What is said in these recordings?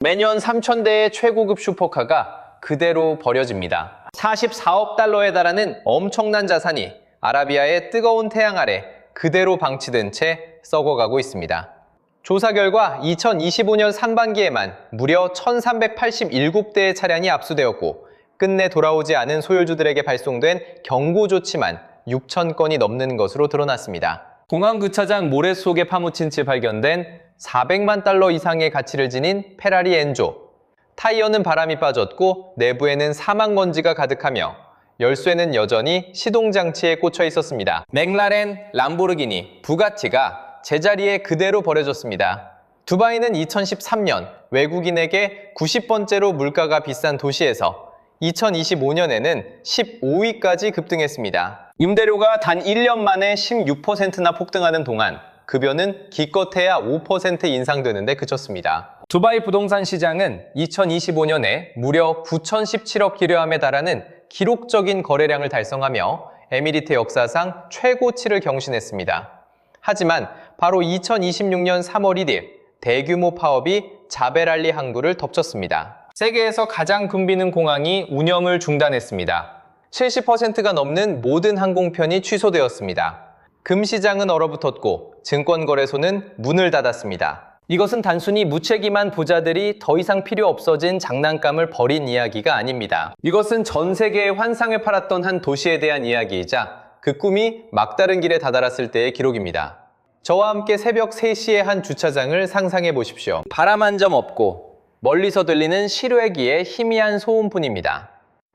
매년 3,000대의 최고급 슈퍼카가 그대로 버려집니다. 44억 달러에 달하는 엄청난 자산이 아라비아의 뜨거운 태양 아래 그대로 방치된 채 썩어가고 있습니다. 조사 결과 2025년 상반기에만 무려 1,387대의 차량이 압수되었고 끝내 돌아오지 않은 소유주들에게 발송된 경고 조치만 6,000건이 넘는 것으로 드러났습니다. 공항 주차장 모래 속에 파묻힌 채 발견된 400만 달러 이상의 가치를 지닌 페라리 엔조. 타이어는 바람이 빠졌고 내부에는 사망먼지가 가득하며 열쇠는 여전히 시동장치에 꽂혀 있었습니다. 맥라렌, 람보르기니, 부가티가 제자리에 그대로 버려졌습니다. 두바이는 2013년 외국인에게 90번째로 물가가 비싼 도시에서 2025년에는 15위까지 급등했습니다. 임대료가 단 1년 만에 16%나 폭등하는 동안 급여는 기껏해야 5% 인상되는 데 그쳤습니다. 두바이 부동산 시장은 2025년에 무려 9,017억 디르함에 달하는 기록적인 거래량을 달성하며 에미리트 역사상 최고치를 경신했습니다. 하지만 바로 2026년 3월 1일 대규모 파업이 자베랄리 항구를 덮쳤습니다. 세계에서 가장 붐비는 공항이 운영을 중단했습니다. 70%가 넘는 모든 항공편이 취소되었습니다. 금시장은 얼어붙었고 증권거래소는 문을 닫았습니다. 이것은 단순히 무책임한 부자들이 더 이상 필요 없어진 장난감을 버린 이야기가 아닙니다. 이것은 전 세계의 환상을 팔았던 한 도시에 대한 이야기이자 그 꿈이 막다른 길에 다다랐을 때의 기록입니다. 저와 함께 새벽 3시에 한 주차장을 상상해 보십시오. 바람 한 점 없고 멀리서 들리는 실외기의 희미한 소음뿐입니다.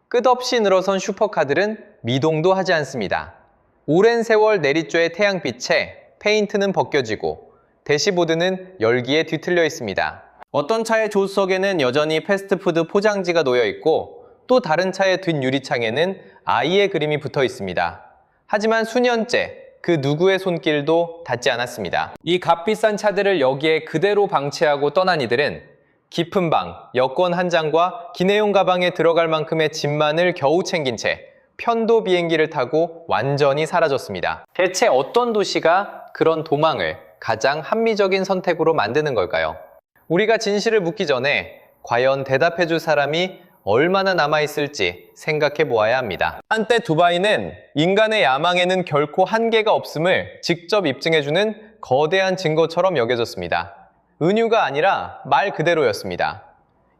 끝없이 늘어선 슈퍼카들은 미동도 하지 않습니다. 오랜 세월 내리쬐의 태양빛에 페인트는 벗겨지고 대시보드는 열기에 뒤틀려 있습니다. 어떤 차의 조수석에는 여전히 패스트푸드 포장지가 놓여 있고 또 다른 차의 뒷유리창에는 아이의 그림이 붙어 있습니다. 하지만 수년째 그 누구의 손길도 닿지 않았습니다. 이 값비싼 차들을 여기에 그대로 방치하고 떠난 이들은 깊은 방, 여권 한 장과 기내용 가방에 들어갈 만큼의 짐만을 겨우 챙긴 채 편도 비행기를 타고 완전히 사라졌습니다. 대체 어떤 도시가 그런 도망을 가장 합리적인 선택으로 만드는 걸까요? 우리가 진실을 묻기 전에 과연 대답해줄 사람이 얼마나 남아있을지 생각해 보아야 합니다. 한때 두바이는 인간의 야망에는 결코 한계가 없음을 직접 입증해주는 거대한 증거처럼 여겨졌습니다. 은유가 아니라 말 그대로였습니다.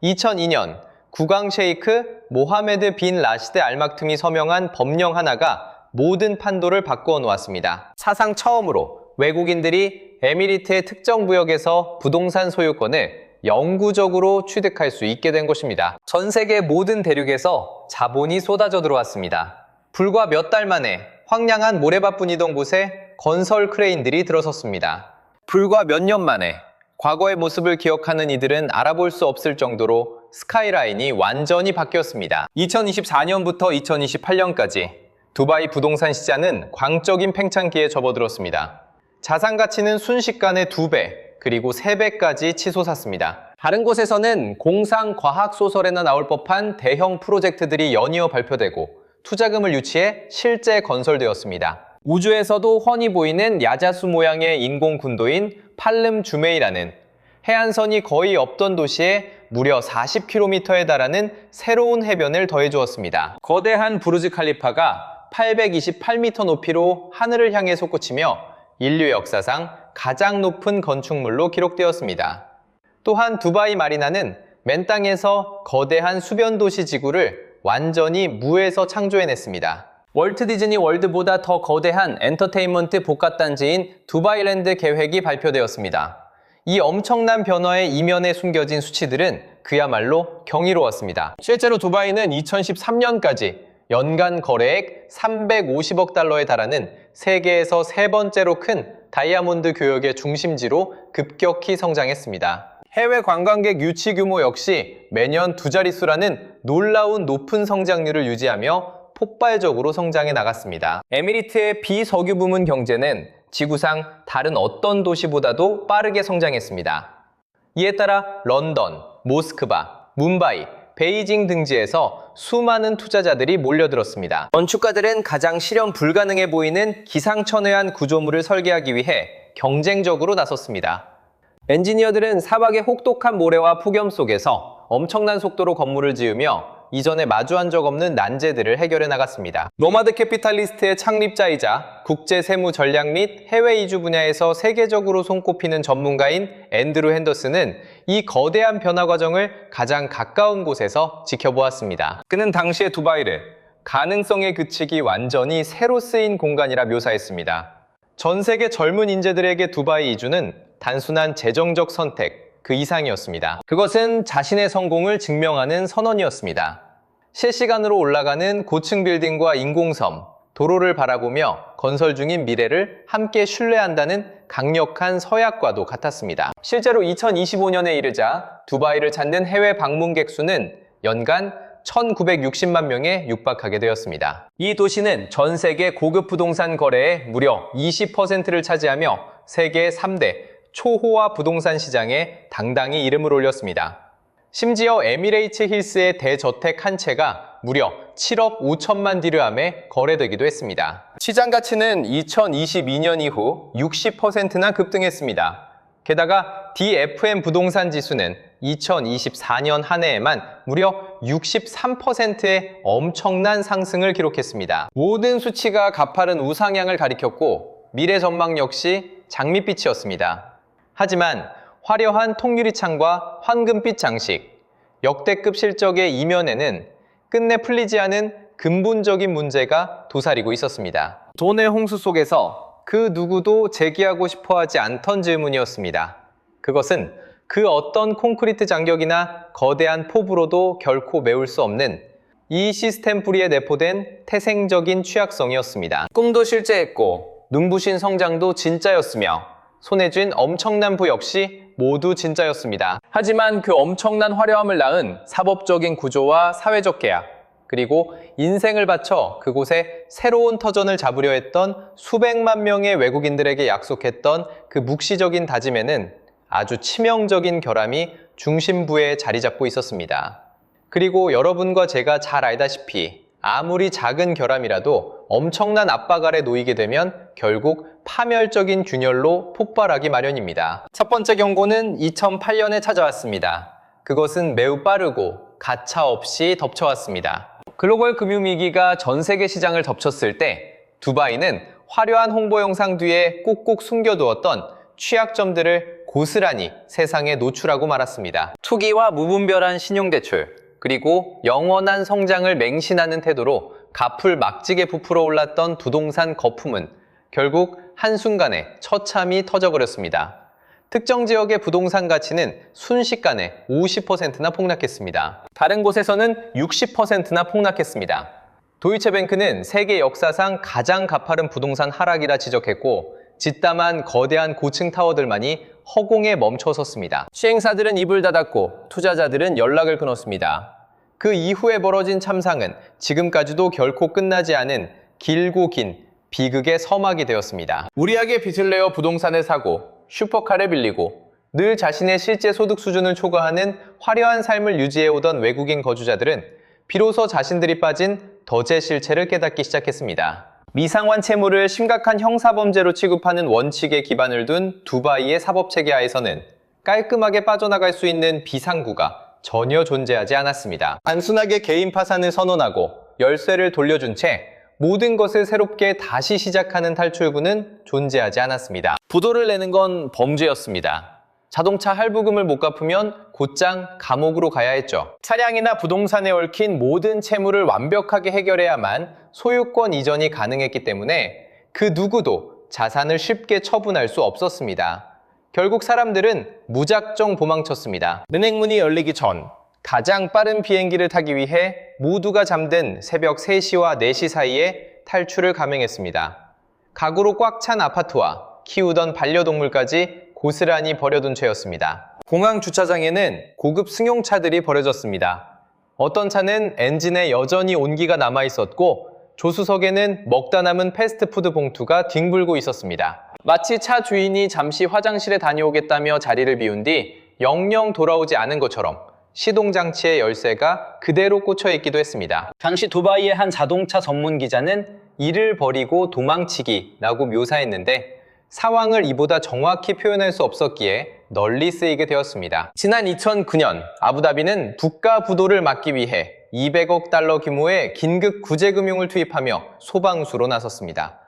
2002년 국왕 셰이크 모하메드 빈 라시드 알막툼이 서명한 법령 하나가 모든 판도를 바꾸어 놓았습니다. 사상 처음으로 외국인들이 에미리트의 특정 구역에서 부동산 소유권을 영구적으로 취득할 수 있게 된 것입니다. 전 세계 모든 대륙에서 자본이 쏟아져 들어왔습니다. 불과 몇 달 만에 황량한 모래밭뿐이던 곳에 건설 크레인들이 들어섰습니다. 불과 몇 년 만에 과거의 모습을 기억하는 이들은 알아볼 수 없을 정도로 스카이라인이 완전히 바뀌었습니다. 2024년부터 2028년까지 두바이 부동산 시장은 광적인 팽창기에 접어들었습니다. 자산 가치는 순식간에 2배, 그리고 3배까지 치솟았습니다. 다른 곳에서는 공상 과학 소설에나 나올 법한 대형 프로젝트들이 연이어 발표되고 투자금을 유치해 실제 건설되었습니다. 우주에서도 훤히 보이는 야자수 모양의 인공 군도인 팔름 주메이라는 해안선이 거의 없던 도시에 무려 40km에 달하는 새로운 해변을 더해주었습니다. 거대한 부르즈 칼리파가 828m 높이로 하늘을 향해 솟구치며 인류 역사상 가장 높은 건축물로 기록되었습니다. 또한 두바이 마리나는 맨 땅에서 거대한 수변 도시 지구를 완전히 무에서 창조해냈습니다. 월트 디즈니 월드보다 더 거대한 엔터테인먼트 복합단지인 두바이랜드 계획이 발표되었습니다. 이 엄청난 변화의 이면에 숨겨진 수치들은 그야말로 경이로웠습니다. 실제로 두바이는 2013년까지 연간 거래액 350억 달러에 달하는 세계에서 3번째로 큰 다이아몬드 교역의 중심지로 급격히 성장했습니다. 해외 관광객 유치 규모 역시 매년 2자릿수라는 놀라운 높은 성장률을 유지하며 폭발적으로 성장해 나갔습니다. 에미리트의 비석유 부문 경제는 지구상 다른 어떤 도시보다도 빠르게 성장했습니다. 이에 따라 런던, 모스크바, 뭄바이, 베이징 등지에서 수많은 투자자들이 몰려들었습니다. 건축가들은 가장 실현 불가능해 보이는 기상천외한 구조물을 설계하기 위해 경쟁적으로 나섰습니다. 엔지니어들은 사막의 혹독한 모래와 폭염 속에서 엄청난 속도로 건물을 지으며 이전에 마주한 적 없는 난제들을 해결해 나갔습니다. 노마드 캐피탈리스트의 창립자이자 국제 세무 전략 및 해외 이주 분야에서 세계적으로 손꼽히는 전문가인 앤드루 핸더슨은 이 거대한 변화 과정을 가장 가까운 곳에서 지켜보았습니다. 그는 당시의 두바이를 가능성의 규칙이 완전히 새로 쓰인 공간이라 묘사했습니다. 전 세계 젊은 인재들에게 두바이 이주는 단순한 재정적 선택, 그 이상이었습니다. 그것은 자신의 성공을 증명하는 선언이었습니다. 실시간으로 올라가는 고층 빌딩과 인공섬, 도로를 바라보며 건설 중인 미래를 함께 신뢰한다는 강력한 서약과도 같았습니다. 실제로 2025년에 이르자 두바이를 찾는 해외 방문객 수는 연간 1960만 명에 육박하게 되었습니다. 이 도시는 전 세계 고급 부동산 거래의 무려 20%를 차지하며 세계 3대 초호화 부동산 시장에 당당히 이름을 올렸습니다. 심지어 에미레이츠 힐스의 대저택 한 채가 무려 7억 5천만 디르함에 거래되기도 했습니다. 시장 가치는 2022년 이후 60%나 급등했습니다. 게다가 DFM 부동산 지수는 2024년 한 해에만 무려 63%의 엄청난 상승을 기록했습니다. 모든 수치가 가파른 우상향을 가리켰고 미래 전망 역시 장밋빛이었습니다. 하지만 화려한 통유리창과 황금빛 장식, 역대급 실적의 이면에는 끝내 풀리지 않은 근본적인 문제가 도사리고 있었습니다. 돈의 홍수 속에서 그 누구도 제기하고 싶어하지 않던 질문이었습니다. 그것은 그 어떤 콘크리트 장벽이나 거대한 포부로도 결코 메울 수 없는 이 시스템 뿌리에 내포된 태생적인 취약성이었습니다. 꿈도 실제했고 눈부신 성장도 진짜였으며 손에 쥔 엄청난 부 역시 모두 진짜였습니다. 하지만 그 엄청난 화려함을 낳은 사법적인 구조와 사회적 계약, 그리고 인생을 바쳐 그곳에 새로운 터전을 잡으려 했던 수백만 명의 외국인들에게 약속했던 그 묵시적인 다짐에는 아주 치명적인 결함이 중심부에 자리 잡고 있었습니다. 그리고 여러분과 제가 잘 알다시피 아무리 작은 결함이라도 엄청난 압박 아래 놓이게 되면 결국 파멸적인 균열로 폭발하기 마련입니다. 첫 번째 경고는 2008년에 찾아왔습니다. 그것은 매우 빠르고 가차없이 덮쳐왔습니다. 글로벌 금융위기가 전 세계 시장을 덮쳤을 때 두바이는 화려한 홍보 영상 뒤에 꾹꾹 숨겨두었던 취약점들을 고스란히 세상에 노출하고 말았습니다. 투기와 무분별한 신용대출, 그리고 영원한 성장을 맹신하는 태도로 갚을 막지게 부풀어 올랐던 부동산 거품은 결국 한순간에 처참히 터져버렸습니다. 특정 지역의 부동산 가치는 순식간에 50%나 폭락했습니다. 다른 곳에서는 60%나 폭락했습니다. 도이체뱅크는 세계 역사상 가장 가파른 부동산 하락이라 지적했고 짓담한 거대한 고층 타워들만이 허공에 멈춰섰습니다. 시행사들은 입을 닫았고 투자자들은 연락을 끊었습니다. 그 이후에 벌어진 참상은 지금까지도 결코 끝나지 않은 길고 긴 비극의 서막이 되었습니다. 무리하게 빚을 내어 부동산을 사고 슈퍼카를 빌리고 늘 자신의 실제 소득 수준을 초과하는 화려한 삶을 유지해오던 외국인 거주자들은 비로소 자신들이 빠진 덫의 실체를 깨닫기 시작했습니다. 미상환 채무를 심각한 형사범죄로 취급하는 원칙에 기반을 둔 두바이의 사법체계 하에서는 깔끔하게 빠져나갈 수 있는 비상구가 전혀 존재하지 않았습니다. 단순하게 개인 파산을 선언하고 열쇠를 돌려준 채 모든 것을 새롭게 다시 시작하는 탈출구는 존재하지 않았습니다. 부도를 내는 건 범죄였습니다. 자동차 할부금을 못 갚으면 곧장 감옥으로 가야 했죠. 차량이나 부동산에 얽힌 모든 채무를 완벽하게 해결해야만 소유권 이전이 가능했기 때문에 그 누구도 자산을 쉽게 처분할 수 없었습니다. 결국 사람들은 무작정 도망쳤습니다. 은행문이 열리기 전 가장 빠른 비행기를 타기 위해 모두가 잠든 새벽 3시와 4시 사이에 탈출을 감행했습니다. 가구로 꽉 찬 아파트와 키우던 반려동물까지 고스란히 버려둔 채였습니다. 공항 주차장에는 고급 승용차들이 버려졌습니다. 어떤 차는 엔진에 여전히 온기가 남아있었고 조수석에는 먹다 남은 패스트푸드 봉투가 뒹굴고 있었습니다. 마치 차 주인이 잠시 화장실에 다녀오겠다며 자리를 비운 뒤 영영 돌아오지 않은 것처럼 시동장치의 열쇠가 그대로 꽂혀 있기도 했습니다. 당시 두바이의 한 자동차 전문 기자는 이를 버리고 도망치기라고 묘사했는데 상황을 이보다 정확히 표현할 수 없었기에 널리 쓰이게 되었습니다. 지난 2009년 아부다비는 부가 부도를 막기 위해 200억 달러 규모의 긴급 구제금융을 투입하며 소방수로 나섰습니다.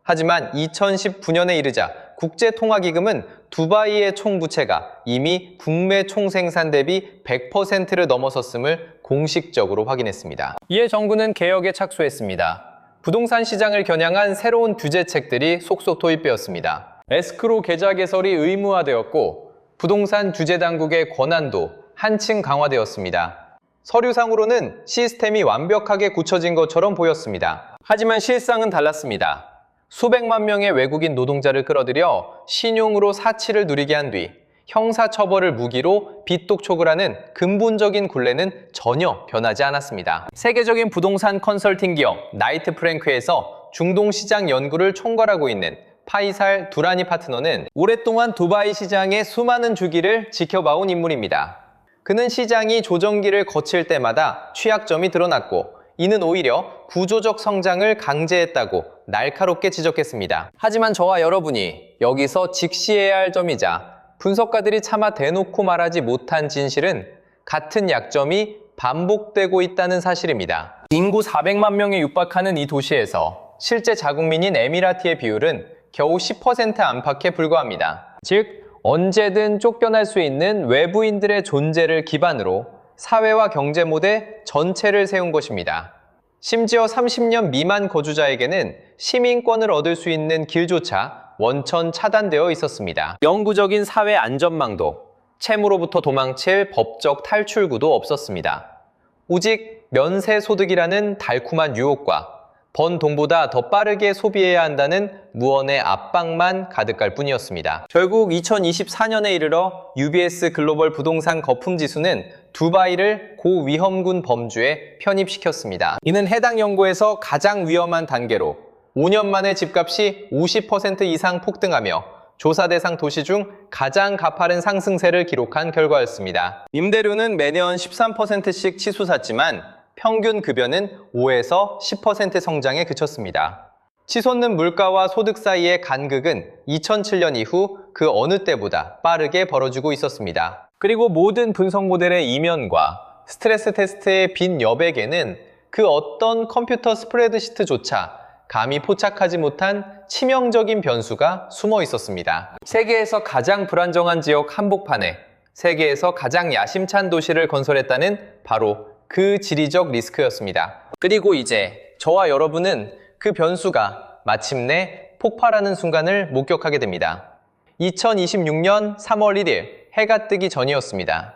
하지만 2019년에 이르자 국제통화기금은 두바이의 총부채가 이미 북미 총생산 대비 100%를 넘어섰음을 공식적으로 확인했습니다. 이에 정부는 개혁에 착수했습니다. 부동산 시장을 겨냥한 새로운 규제책들이 속속 도입되었습니다. 에스크로 계좌 개설이 의무화되었고 부동산 규제 당국의 권한도 한층 강화되었습니다. 서류상으로는 시스템이 완벽하게 굳혀진 것처럼 보였습니다. 하지만 실상은 달랐습니다. 수백만 명의 외국인 노동자를 끌어들여 신용으로 사치를 누리게 한 뒤 형사처벌을 무기로 빚독촉을 하는 근본적인 굴레는 전혀 변하지 않았습니다. 세계적인 부동산 컨설팅 기업 나이트 프랭크에서 중동시장 연구를 총괄하고 있는 파이살 두라니 파트너는 오랫동안 두바이 시장의 수많은 주기를 지켜봐온 인물입니다. 그는 시장이 조정기를 거칠 때마다 취약점이 드러났고 이는 오히려 구조적 성장을 강제했다고 날카롭게 지적했습니다. 하지만 저와 여러분이 여기서 직시해야 할 점이자 분석가들이 차마 대놓고 말하지 못한 진실은 같은 약점이 반복되고 있다는 사실입니다. 인구 400만 명에 육박하는 이 도시에서 실제 자국민인 에미라티의 비율은 겨우 10% 안팎에 불과합니다. 즉, 언제든 쫓겨날 수 있는 외부인들의 존재를 기반으로 사회와 경제 모델 전체를 세운 것입니다. 심지어 30년 미만 거주자에게는 시민권을 얻을 수 있는 길조차 원천 차단되어 있었습니다. 영구적인 사회 안전망도, 채무로부터 도망칠 법적 탈출구도 없었습니다. 오직 면세소득이라는 달콤한 유혹과 번 돈보다 더 빠르게 소비해야 한다는 무언의 압박만 가득할 뿐이었습니다. 결국 2024년에 이르러 UBS 글로벌 부동산 거품지수는 두바이를 고위험군 범주에 편입시켰습니다. 이는 해당 연구에서 가장 위험한 단계로 5년 만에 집값이 50% 이상 폭등하며 조사 대상 도시 중 가장 가파른 상승세를 기록한 결과였습니다. 임대료는 매년 13%씩 치솟았지만 평균 급여는 5에서 10% 성장에 그쳤습니다. 치솟는 물가와 소득 사이의 간극은 2007년 이후 그 어느 때보다 빠르게 벌어지고 있었습니다. 그리고 모든 분석 모델의 이면과 스트레스 테스트의 빈 여백에는 그 어떤 컴퓨터 스프레드시트조차 감히 포착하지 못한 치명적인 변수가 숨어 있었습니다. 세계에서 가장 불안정한 지역 한복판에 세계에서 가장 야심찬 도시를 건설했다는 바로 그 지리적 리스크였습니다. 그리고 이제 저와 여러분은 그 변수가 마침내 폭발하는 순간을 목격하게 됩니다. 2026년 3월 1일 해가 뜨기 전이었습니다.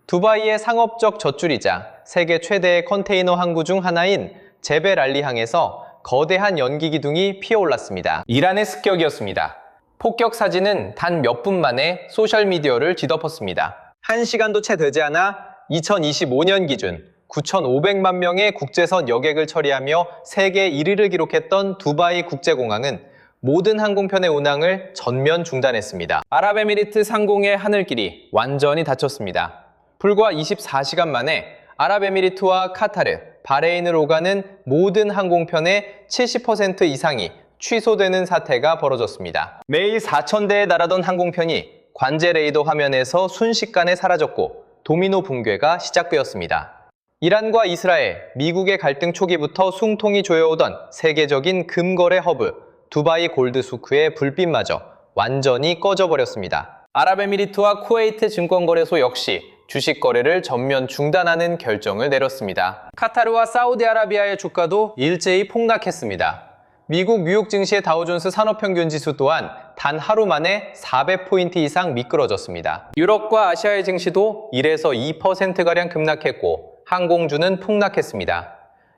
두바이의 상업적 젖줄이자 세계 최대의 컨테이너 항구 중 하나인 제벨 알리항에서 거대한 연기 기둥이 피어올랐습니다. 이란의 습격이었습니다. 폭격 사진은 단 몇 분 만에 소셜미디어를 뒤덮었습니다. 1시간도 채 되지 않아 2025년 기준 9,500만 명의 국제선 여객을 처리하며 세계 1위를 기록했던 두바이 국제공항은 모든 항공편의 운항을 전면 중단했습니다. 아랍에미리트 상공의 하늘길이 완전히 닫혔습니다. 불과 24시간 만에 아랍에미리트와 카타르, 바레인을 오가는 모든 항공편의 70% 이상이 취소되는 사태가 벌어졌습니다. 매일 4,000대에 달하던 항공편이 관제 레이더 화면에서 순식간에 사라졌고 도미노 붕괴가 시작되었습니다. 이란과 이스라엘, 미국의 갈등 초기부터 숨통이 조여오던 세계적인 금거래 허브 두바이 골드수크의 불빛마저 완전히 꺼져버렸습니다. 아랍에미리트와 쿠웨이트 증권거래소 역시 주식 거래를 전면 중단하는 결정을 내렸습니다. 카타르와 사우디아라비아의 주가도 일제히 폭락했습니다. 미국 뉴욕 증시의 다우존스 산업평균지수 또한 단 하루 만에 400포인트 이상 미끄러졌습니다. 유럽과 아시아의 증시도 1에서 2%가량 급락했고 항공주는 폭락했습니다.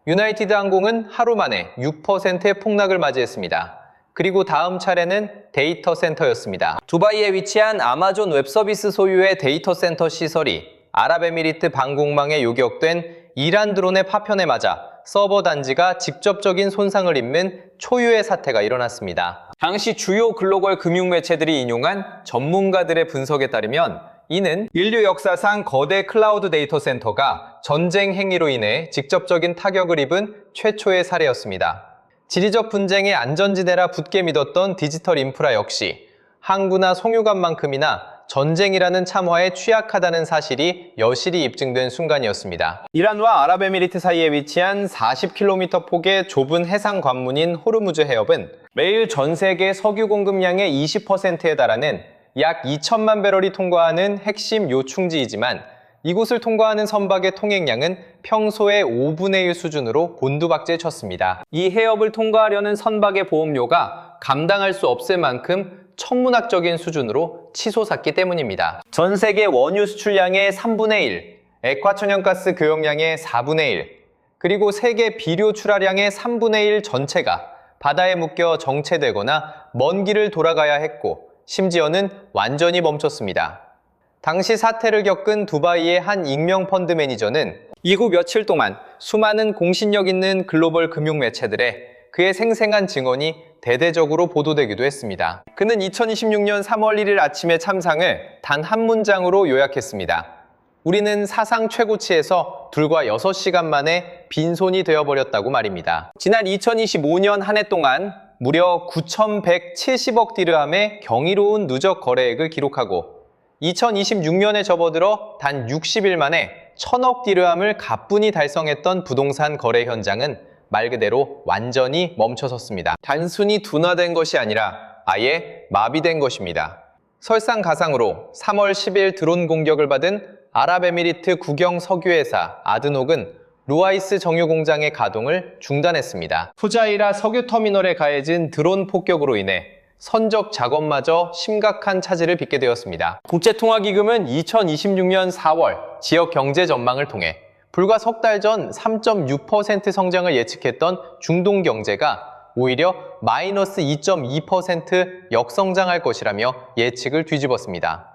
유나이티드 항공은 하루 만에 6%의 폭락을 맞이했습니다. 그리고 다음 차례는 데이터 센터였습니다. 두바이에 위치한 아마존 웹서비스 소유의 데이터 센터 시설이 아랍에미리트 방공망에 요격된 이란 드론의 파편에 맞아 서버 단지가 직접적인 손상을 입는 초유의 사태가 일어났습니다. 당시 주요 글로벌 금융매체들이 인용한 전문가들의 분석에 따르면 이는 인류 역사상 거대 클라우드 데이터 센터가 전쟁 행위로 인해 직접적인 타격을 입은 최초의 사례였습니다. 지리적 분쟁의 안전지대라 굳게 믿었던 디지털 인프라 역시 항구나 송유관만큼이나 전쟁이라는 참화에 취약하다는 사실이 여실히 입증된 순간이었습니다. 이란과 아랍에미리트 사이에 위치한 40km 폭의 좁은 해상 관문인 호르무즈 해협은 매일 전 세계 석유 공급량의 20%에 달하는 약 2천만 배럴이 통과하는 핵심 요충지이지만 이곳을 통과하는 선박의 통행량은 평소의 5분의 1 수준으로 곤두박질 쳤습니다. 이 해협을 통과하려는 선박의 보험료가 감당할 수 없을 만큼 천문학적인 수준으로 치솟았기 때문입니다. 전 세계 원유 수출량의 3분의 1, 액화천연가스 교역량의 4분의 1, 그리고 세계 비료 출하량의 3분의 1 전체가 바다에 묶여 정체되거나 먼 길을 돌아가야 했고 심지어는 완전히 멈췄습니다. 당시 사태를 겪은 두바이의 한 익명 펀드 매니저는 이후 며칠 동안 수많은 공신력 있는 글로벌 금융 매체들에 그의 생생한 증언이 대대적으로 보도되기도 했습니다. 그는 2026년 3월 1일 아침의 참상을 단 한 문장으로 요약했습니다. 우리는 사상 최고치에서 불과 6시간 만에 빈손이 되어버렸다고 말입니다. 지난 2025년 한 해 동안 무려 9,170억 디르함의 경이로운 누적 거래액을 기록하고 2026년에 접어들어 단 60일 만에 1,000억 디르함을 가뿐히 달성했던 부동산 거래 현장은 말 그대로 완전히 멈춰섰습니다. 단순히 둔화된 것이 아니라 아예 마비된 것입니다. 설상가상으로 3월 10일 드론 공격을 받은 아랍에미리트 국영 석유회사 아드녹은 루아이스 정유 공장의 가동을 중단했습니다. 푸자이라 석유터미널에 가해진 드론 폭격으로 인해 선적 작업마저 심각한 차질을 빚게 되었습니다. 국제통화기금은 2026년 4월 지역 경제 전망을 통해 불과 석 달 전 3.6% 성장을 예측했던 중동 경제가 오히려 마이너스 2.2% 역성장할 것이라며 예측을 뒤집었습니다.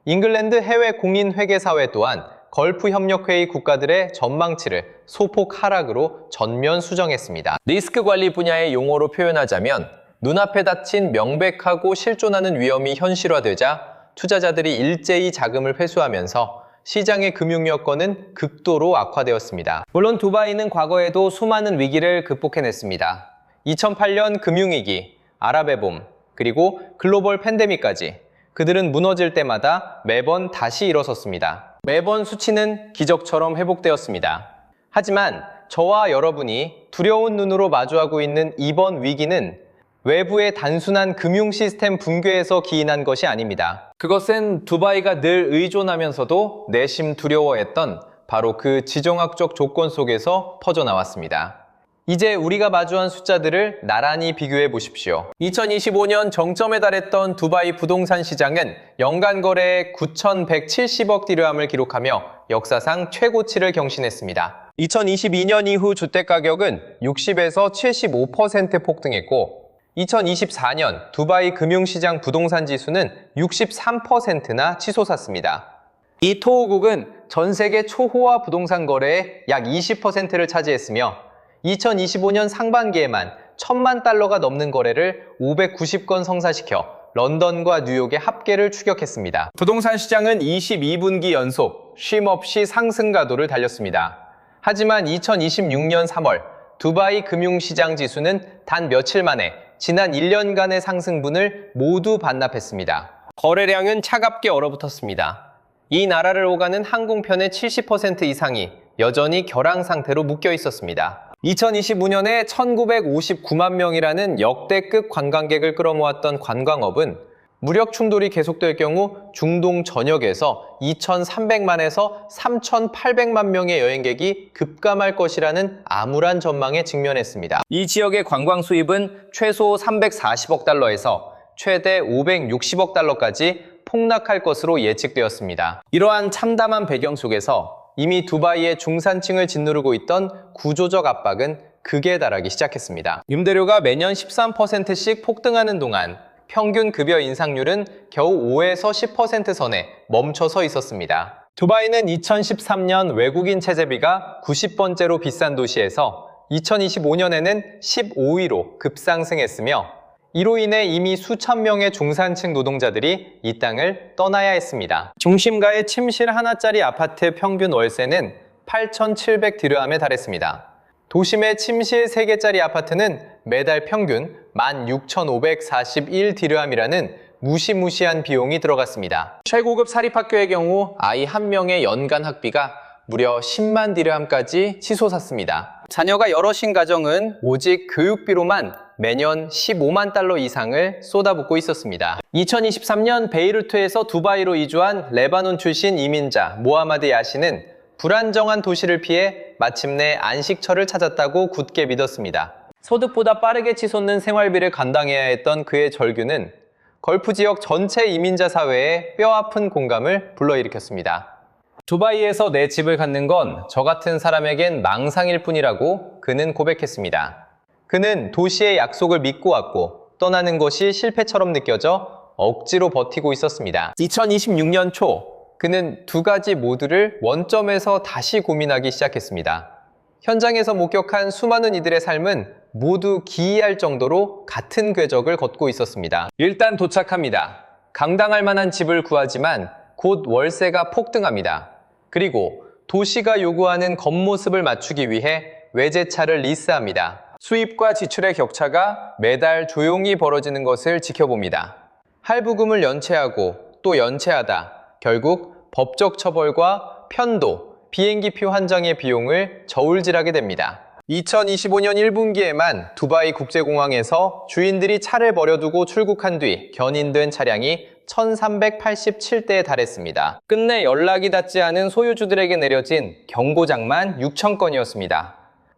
잉글랜드 해외 공인회계사회 또한 걸프협력회의 국가들의 전망치를 소폭 하락으로 전면 수정했습니다. 리스크 관리 분야의 용어로 표현하자면 눈앞에 닥친 명백하고 실존하는 위험이 현실화되자 투자자들이 일제히 자금을 회수하면서 시장의 금융 여건은 극도로 악화되었습니다. 물론 두바이는 과거에도 수많은 위기를 극복해냈습니다. 2008년 금융위기, 아랍의 봄, 그리고 글로벌 팬데믹까지 그들은 무너질 때마다 매번 다시 일어섰습니다. 매번 수치는 기적처럼 회복되었습니다. 하지만 저와 여러분이 두려운 눈으로 마주하고 있는 이번 위기는 외부의 단순한 금융 시스템 붕괴에서 기인한 것이 아닙니다. 그것은 두바이가 늘 의존하면서도 내심 두려워했던 바로 그 지정학적 조건 속에서 퍼져나왔습니다. 이제 우리가 마주한 숫자들을 나란히 비교해 보십시오. 2025년 정점에 달했던 두바이 부동산 시장은 연간 거래액 9,170억 디르함을 기록하며 역사상 최고치를 경신했습니다. 2022년 이후 주택가격은 60에서 75% 폭등했고 2024년 두바이 금융시장 부동산 지수는 63%나 치솟았습니다. 이 토호국은 전 세계 초호화 부동산 거래의 약 20%를 차지했으며 2025년 상반기에만 1,000만 달러가 넘는 거래를 590건 성사시켜 런던과 뉴욕의 합계를 추격했습니다. 부동산 시장은 22분기 연속 쉼없이 상승 가도를 달렸습니다. 하지만 2026년 3월 두바이 금융시장 지수는 단 며칠 만에 지난 1년간의 상승분을 모두 반납했습니다. 거래량은 차갑게 얼어붙었습니다. 이 나라를 오가는 항공편의 70% 이상이 여전히 결항 상태로 묶여 있었습니다. 2025년에 1959만 명이라는 역대급 관광객을 끌어모았던 관광업은 무력 충돌이 계속될 경우 중동 전역에서 2,300만에서 3,800만 명의 여행객이 급감할 것이라는 암울한 전망에 직면했습니다. 이 지역의 관광 수입은 최소 340억 달러에서 최대 560억 달러까지 폭락할 것으로 예측되었습니다. 이러한 참담한 배경 속에서 이미 두바이의 중산층을 짓누르고 있던 구조적 압박은 극에 달하기 시작했습니다. 임대료가 매년 13%씩 폭등하는 동안 평균 급여 인상률은 겨우 5에서 10% 선에 멈춰서 있었습니다. 두바이는 2013년 외국인 체제비가 90번째로 비싼 도시에서 2025년에는 15위로 급상승했으며 이로 인해 이미 수천 명의 중산층 노동자들이 이 땅을 떠나야 했습니다. 중심가의 침실 하나짜리 아파트 평균 월세는 8,700 디르함에 달했습니다. 도심의 침실 3개짜리 아파트는 매달 평균 16,541 디르함이라는 무시무시한 비용이 들어갔습니다. 최고급 사립학교의 경우 아이 한 명의 연간 학비가 무려 10만 디르함까지 치솟았습니다. 자녀가 여럿인 가정은 오직 교육비로만 매년 15만 달러 이상을 쏟아붓고 있었습니다. 2023년 베이루트에서 두바이로 이주한 레바논 출신 이민자 모하마드 야신은 불안정한 도시를 피해 마침내 안식처를 찾았다고 굳게 믿었습니다. 소득보다 빠르게 치솟는 생활비를 감당해야 했던 그의 절규는 걸프 지역 전체 이민자 사회에 뼈아픈 공감을 불러일으켰습니다. 두바이에서 내 집을 갖는 건 저 같은 사람에겐 망상일 뿐이라고 그는 고백했습니다. 그는 도시의 약속을 믿고 왔고 떠나는 것이 실패처럼 느껴져 억지로 버티고 있었습니다. 2026년 초 그는 두 가지 모두를 원점에서 다시 고민하기 시작했습니다. 현장에서 목격한 수많은 이들의 삶은 모두 기이할 정도로 같은 궤적을 걷고 있었습니다. 일단 도착합니다. 감당할 만한 집을 구하지만 곧 월세가 폭등합니다. 그리고 도시가 요구하는 겉모습을 맞추기 위해 외제차를 리스합니다. 수입과 지출의 격차가 매달 조용히 벌어지는 것을 지켜봅니다. 할부금을 연체하고 또 연체하다 결국 법적 처벌과 편도, 비행기표 한정의 비용을 저울질하게 됩니다. 2025년 1분기에만 두바이 국제공항에서 주인들이 차를 버려두고 출국한 뒤 견인된 차량이 1387대에 달했습니다. 끝내 연락이 닿지 않은 소유주들에게 내려진 경고장만 6,000건이었습니다.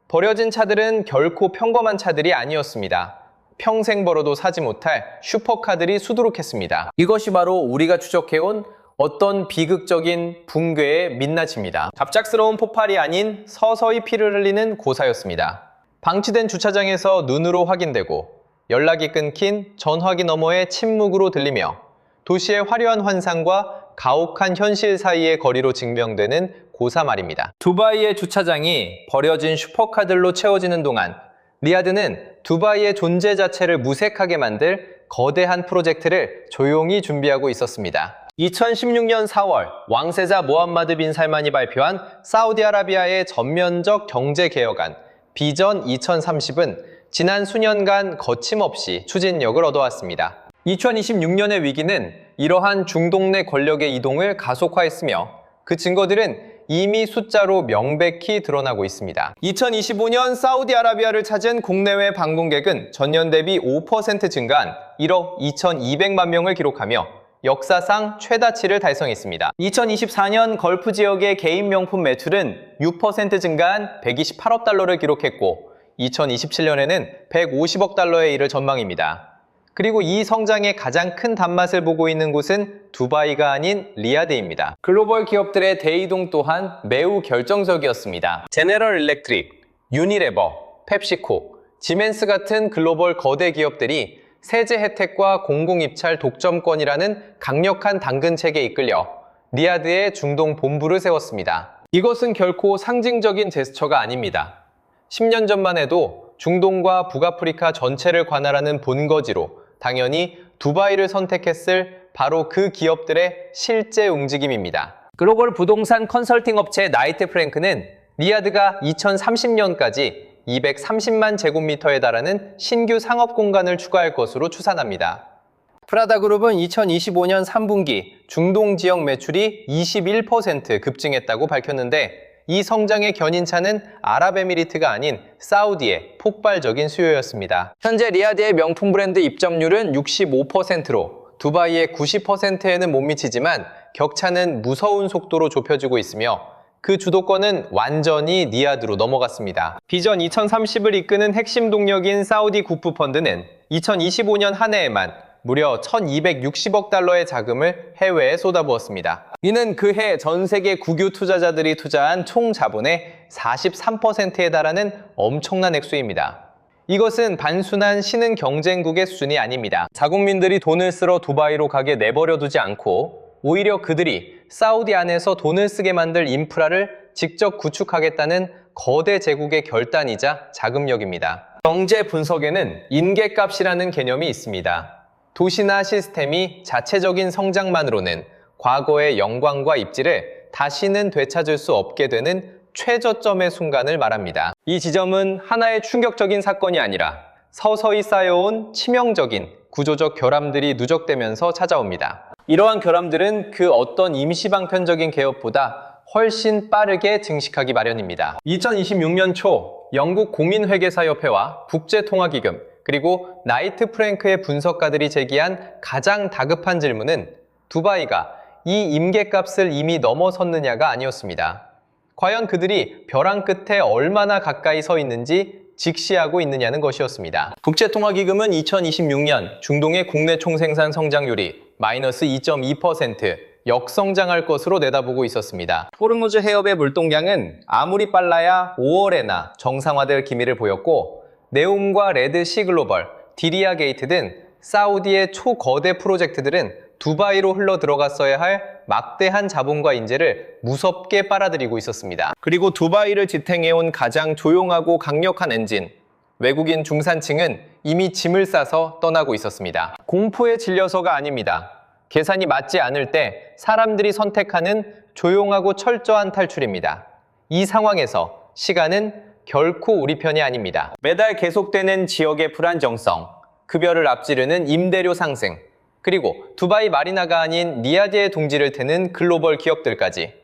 버려진 차들은 결코 평범한 차들이 아니었습니다. 평생 벌어도 사지 못할 슈퍼카들이 수두룩했습니다. 이것이 바로 우리가 추적해온 어떤 비극적인 붕괴의 민낯입니다. 갑작스러운 폭발이 아닌 서서히 피를 흘리는 고사였습니다. 방치된 주차장에서 눈으로 확인되고 연락이 끊긴 전화기 너머의 침묵으로 들리며 도시의 화려한 환상과 가혹한 현실 사이의 거리로 증명되는 고사 말입니다. 두바이의 주차장이 버려진 슈퍼카들로 채워지는 동안 리야드는 두바이의 존재 자체를 무색하게 만들 거대한 프로젝트를 조용히 준비하고 있었습니다. 2016년 4월 왕세자 모함마드 빈 살만이 발표한 사우디아라비아의 전면적 경제개혁안 비전 2030은 지난 수년간 거침없이 추진력을 얻어왔습니다. 2026년의 위기는 이러한 중동 내 권력의 이동을 가속화했으며 그 증거들은 이미 숫자로 명백히 드러나고 있습니다. 2025년 사우디아라비아를 찾은 국내외 방문객은 전년 대비 5% 증가한 1억 2,200만 명을 기록하며 역사상 최다치를 달성했습니다. 2024년 걸프 지역의 개인 명품 매출은 6% 증가한 128억 달러를 기록했고 2027년에는 150억 달러에 이를 전망입니다. 그리고 이 성장의 가장 큰 단맛을 보고 있는 곳은 두바이가 아닌 리야드입니다. 글로벌 기업들의 대이동 또한 매우 결정적이었습니다. 제네럴 일렉트릭, 유니레버, 펩시코, 지멘스 같은 글로벌 거대 기업들이 세제 혜택과 공공입찰 독점권이라는 강력한 당근책에 이끌려 리야드에 중동 본부를 세웠습니다. 이것은 결코 상징적인 제스처가 아닙니다. 10년 전만 해도 중동과 북아프리카 전체를 관할하는 본거지로 당연히 두바이를 선택했을 바로 그 기업들의 실제 움직임입니다. 글로벌 부동산 컨설팅 업체 나이트 프랭크는 리야드가 2030년까지 230만 제곱미터에 달하는 신규 상업 공간을 추가할 것으로 추산합니다. 프라다 그룹은 2025년 3분기 중동 지역 매출이 21% 급증했다고 밝혔는데 이 성장의 견인차는 아랍에미리트가 아닌 사우디의 폭발적인 수요였습니다. 현재 리야드의 명품 브랜드 입점률은 65%로 두바이의 90%에는 못 미치지만 격차는 무서운 속도로 좁혀지고 있으며 그 주도권은 완전히 리야드로 넘어갔습니다. 비전 2030을 이끄는 핵심 동력인 사우디 국부펀드는 2025년 한 해에만 무려 1,260억 달러의 자금을 해외에 쏟아부었습니다. 이는 그해 전 세계 국유 투자자들이 투자한 총 자본의 43%에 달하는 엄청난 액수입니다. 이것은 단순한 신흥 경쟁국의 수준이 아닙니다. 자국민들이 돈을 쓰러 두바이로 가게 내버려 두지 않고 오히려 그들이 사우디 안에서 돈을 쓰게 만들 인프라를 직접 구축하겠다는 거대 제국의 결단이자 자금력입니다. 경제 분석에는 인계값이라는 개념이 있습니다. 도시나 시스템이 자체적인 성장만으로는 과거의 영광과 입지를 다시는 되찾을 수 없게 되는 최저점의 순간을 말합니다. 이 지점은 하나의 충격적인 사건이 아니라 서서히 쌓여온 치명적인 구조적 결함들이 누적되면서 찾아옵니다. 이러한 결함들은 그 어떤 임시방편적인 개업보다 훨씬 빠르게 증식하기 마련입니다. 2026년 초 영국 공인회계사협회와 국제통화기금 그리고 나이트 프랭크의 분석가들이 제기한 가장 다급한 질문은 두바이가 이 임계값을 이미 넘어섰느냐가 아니었습니다. 과연 그들이 벼랑 끝에 얼마나 가까이 서 있는지 직시하고 있느냐는 것이었습니다. 국제통화기금은 2026년 중동의 국내 총생산 성장률이 마이너스 2.2% 역성장할 것으로 내다보고 있었습니다. 호르무즈 해협의 물동량은 아무리 빨라야 5월에나 정상화될 기미를 보였고 네움과 레드시 글로벌, 디리아 게이트 등 사우디의 초거대 프로젝트들은 두바이로 흘러 들어갔어야 할 막대한 자본과 인재를 무섭게 빨아들이고 있었습니다. 그리고 두바이를 지탱해온 가장 조용하고 강력한 엔진, 외국인 중산층은 이미 짐을 싸서 떠나고 있었습니다. 공포에 질려서가 아닙니다. 계산이 맞지 않을 때 사람들이 선택하는 조용하고 철저한 탈출입니다. 이 상황에서 시간은 결코 우리 편이 아닙니다. 매달 계속되는 지역의 불안정성, 급여를 앞지르는 임대료 상승, 그리고 두바이 마리나가 아닌 리야드의 둥지를 트는 글로벌 기업들까지.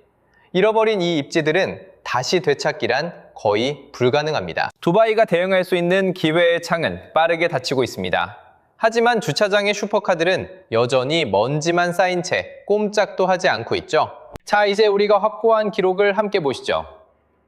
잃어버린 이 입지들은 다시 되찾기란 거의 불가능합니다. 두바이가 대응할 수 있는 기회의 창은 빠르게 닫히고 있습니다. 하지만 주차장의 슈퍼카들은 여전히 먼지만 쌓인 채 꼼짝도 하지 않고 있죠. 자, 이제 우리가 확보한 기록을 함께 보시죠.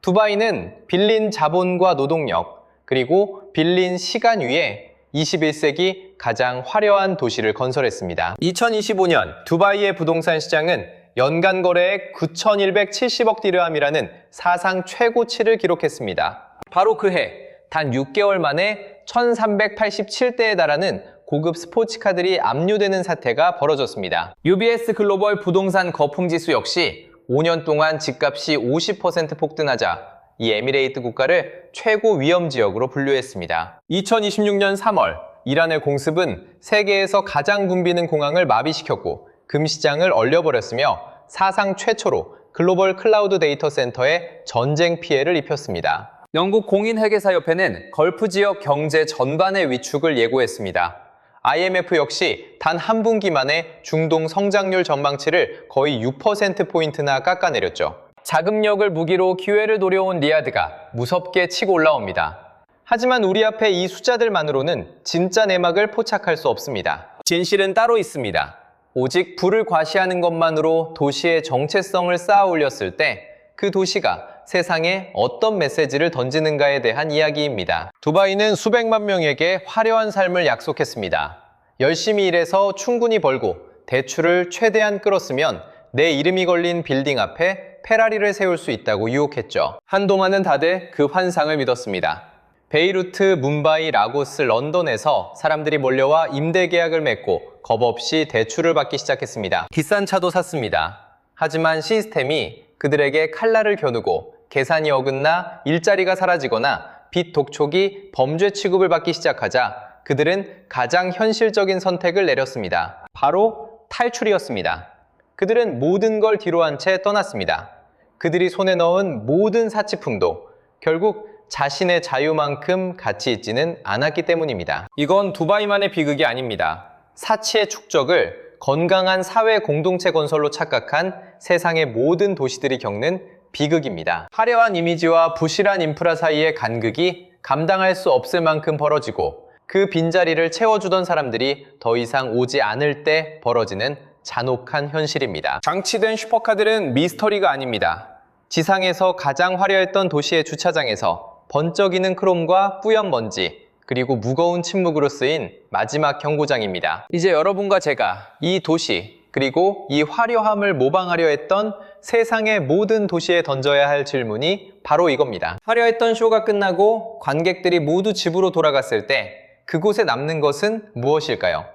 두바이는 빌린 자본과 노동력, 그리고 빌린 시간 위에 21세기 가장 화려한 도시를 건설했습니다. 2025년 두바이의 부동산 시장은 연간 거래액 9,170억 디르함이라는 사상 최고치를 기록했습니다. 바로 그해 단 6개월 만에 1,387대에 달하는 고급 스포츠카들이 압류되는 사태가 벌어졌습니다. UBS 글로벌 부동산 거품지수 역시 5년 동안 집값이 50% 폭등하자 이 에미레이트 국가를 최고 위험 지역으로 분류했습니다. 2026년 3월 이란의 공습은 세계에서 가장 붐비는 공항을 마비시켰고 금시장을 얼려버렸으며 사상 최초로 글로벌 클라우드 데이터 센터에 전쟁 피해를 입혔습니다. 영국 공인회계사협회는 걸프 지역 경제 전반의 위축을 예고했습니다. IMF 역시 단 한 분기 만에 중동 성장률 전망치를 거의 6%포인트나 깎아내렸죠. 자금력을 무기로 기회를 노려온 리야드가 무섭게 치고 올라옵니다. 하지만 우리 앞에 이 숫자들만으로는 진짜 내막을 포착할 수 없습니다. 진실은 따로 있습니다. 오직 부를 과시하는 것만으로 도시의 정체성을 쌓아 올렸을 때 그 도시가 세상에 어떤 메시지를 던지는가에 대한 이야기입니다. 두바이는 수백만 명에게 화려한 삶을 약속했습니다. 열심히 일해서 충분히 벌고 대출을 최대한 끌었으면 내 이름이 걸린 빌딩 앞에 페라리를 세울 수 있다고 유혹했죠. 한동안은 다들 그 환상을 믿었습니다. 베이루트, 뭄바이, 라고스, 런던에서 사람들이 몰려와 임대 계약을 맺고 겁 없이 대출을 받기 시작했습니다. 비싼 차도 샀습니다. 하지만 시스템이 그들에게 칼날을 겨누고 계산이 어긋나 일자리가 사라지거나 빚 독촉이 범죄 취급을 받기 시작하자 그들은 가장 현실적인 선택을 내렸습니다. 바로 탈출이었습니다. 그들은 모든 걸 뒤로한 채 떠났습니다. 그들이 손에 넣은 모든 사치품도 결국 자신의 자유만큼 가치 있지는 않았기 때문입니다. 이건 두바이만의 비극이 아닙니다. 사치의 축적을 건강한 사회 공동체 건설로 착각한 세상의 모든 도시들이 겪는 비극입니다. 화려한 이미지와 부실한 인프라 사이의 간극이 감당할 수 없을 만큼 벌어지고 그 빈자리를 채워주던 사람들이 더 이상 오지 않을 때 벌어지는 잔혹한 현실입니다. 장치된 슈퍼카들은 미스터리가 아닙니다. 지상에서 가장 화려했던 도시의 주차장에서 번쩍이는 크롬과 뿌연 먼지, 그리고 무거운 침묵으로 쓰인 마지막 경고장입니다. 이제 여러분과 제가 이 도시, 그리고 이 화려함을 모방하려 했던 세상의 모든 도시에 던져야 할 질문이 바로 이겁니다. 화려했던 쇼가 끝나고 관객들이 모두 집으로 돌아갔을 때 그곳에 남는 것은 무엇일까요?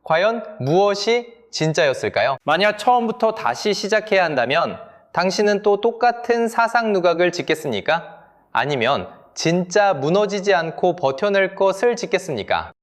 과연 무엇이 진짜였을까요? 만약 처음부터 다시 시작해야 한다면 당신은 또 똑같은 사상 누각을 짓겠습니까? 아니면 진짜 무너지지 않고 버텨낼 것을 짓겠습니까?